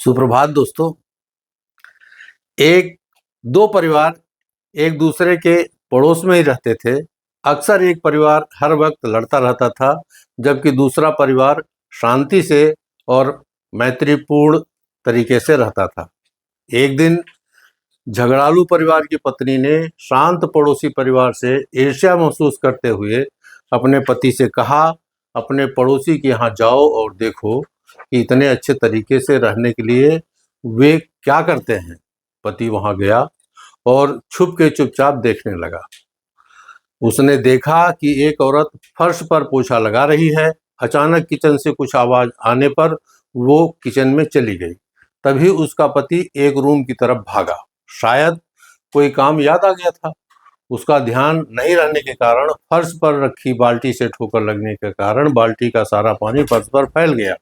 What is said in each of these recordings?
सुप्रभात दोस्तों। एक दो परिवार एक दूसरे के पड़ोस में ही रहते थे। अक्सर एक परिवार हर वक्त लड़ता रहता था, जबकि दूसरा परिवार शांति से और मैत्रीपूर्ण तरीके से रहता था। एक दिन झगड़ालू परिवार की पत्नी ने शांत पड़ोसी परिवार से ईर्ष्या महसूस करते हुए अपने पति से कहा, अपने पड़ोसी के यहाँ जाओ और देखो कि इतने अच्छे तरीके से रहने के लिए वे क्या करते हैं। पति वहां गया और छुप के चुपचाप देखने लगा। उसने देखा कि एक औरत फर्श पर पोछा लगा रही है। अचानक किचन से कुछ आवाज आने पर वो किचन में चली गई। तभी उसका पति एक रूम की तरफ भागा। शायद कोई काम याद आ गया था। उसका ध्यान नहीं रहने के कारण फर्श पर रखी बाल्टी से ठोकर लगने के कारण बाल्टी का सारा पानी फर्श पर फैल गया।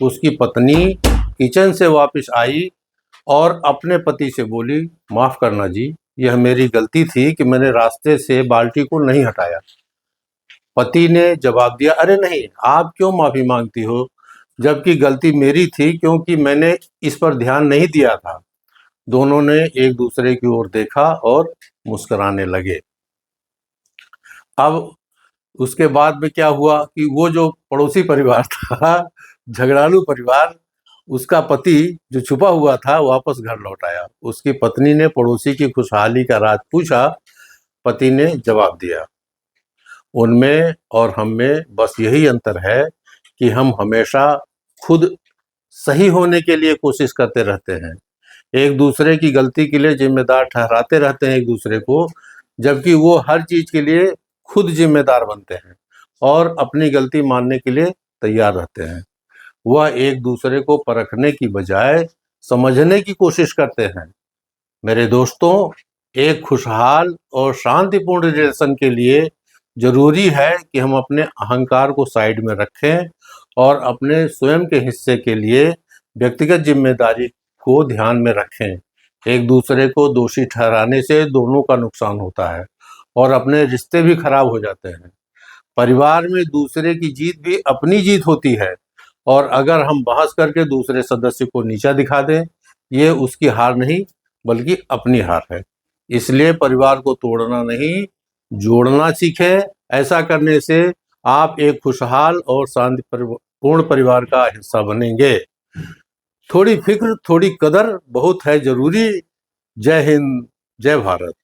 उसकी पत्नी किचन से वापस आई और अपने पति से बोली, माफ करना जी, यह मेरी गलती थी कि मैंने रास्ते से बाल्टी को नहीं हटाया। पति ने जवाब दिया, अरे नहीं, आप क्यों माफी मांगती हो, जबकि गलती मेरी थी क्योंकि मैंने इस पर ध्यान नहीं दिया था। दोनों ने एक दूसरे की ओर देखा और मुस्कुराने लगे। अब उसके बाद में क्या हुआ कि वो जो पड़ोसी परिवार था, झगड़ालू परिवार, उसका पति जो छुपा हुआ था वापस घर लौट आया। उसकी पत्नी ने पड़ोसी की खुशहाली का राज पूछा। पति ने जवाब दिया, उनमें और हम में बस यही अंतर है कि हम हमेशा खुद सही होने के लिए कोशिश करते रहते हैं, एक दूसरे की गलती के लिए जिम्मेदार ठहराते रहते हैं एक दूसरे को, जबकि वो हर चीज के लिए खुद जिम्मेदार बनते हैं और अपनी गलती मानने के लिए तैयार रहते हैं। वह एक दूसरे को परखने की बजाय समझने की कोशिश करते हैं। मेरे दोस्तों, एक खुशहाल और शांतिपूर्ण रिलेशन के लिए जरूरी है कि हम अपने अहंकार को साइड में रखें और अपने स्वयं के हिस्से के लिए व्यक्तिगत जिम्मेदारी को ध्यान में रखें। एक दूसरे को दोषी ठहराने से दोनों का नुकसान होता है और अपने रिश्ते भी खराब हो जाते हैं। परिवार में दूसरे की जीत भी अपनी जीत होती है और अगर हम बहस करके दूसरे सदस्य को नीचा दिखा दें, ये उसकी हार नहीं बल्कि अपनी हार है। इसलिए परिवार को तोड़ना नहीं, जोड़ना सीखें। ऐसा करने से आप एक खुशहाल और शांतिपूर्ण परिवार का हिस्सा बनेंगे। थोड़ी फिक्र, थोड़ी कदर बहुत है जरूरी। जय हिंद, जय भारत।